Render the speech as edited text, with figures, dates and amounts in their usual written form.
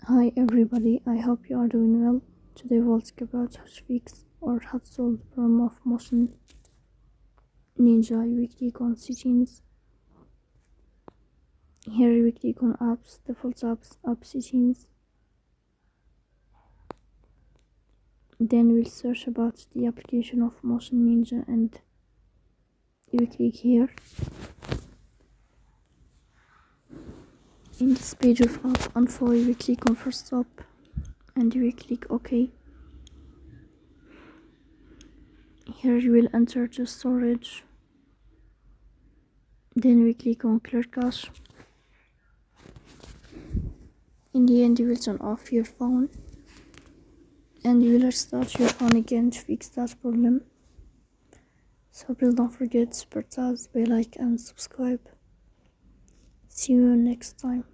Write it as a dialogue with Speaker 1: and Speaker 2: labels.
Speaker 1: Hi everybody, I hope you are doing well. Today we'll talk about how to fix or how to solve the problem of Motion Ninja. We click on settings. Here we click on apps, default apps, app settings. Then we'll search about the application of Motion Ninja and we click here. In this page of app info, we click on first stop and we click OK. Here you will enter the storage. Then we click on clear cache. In the end, you will turn off your phone and you will restart your phone again to fix that problem. So please don't forget to press the bell icon and subscribe. See you next time.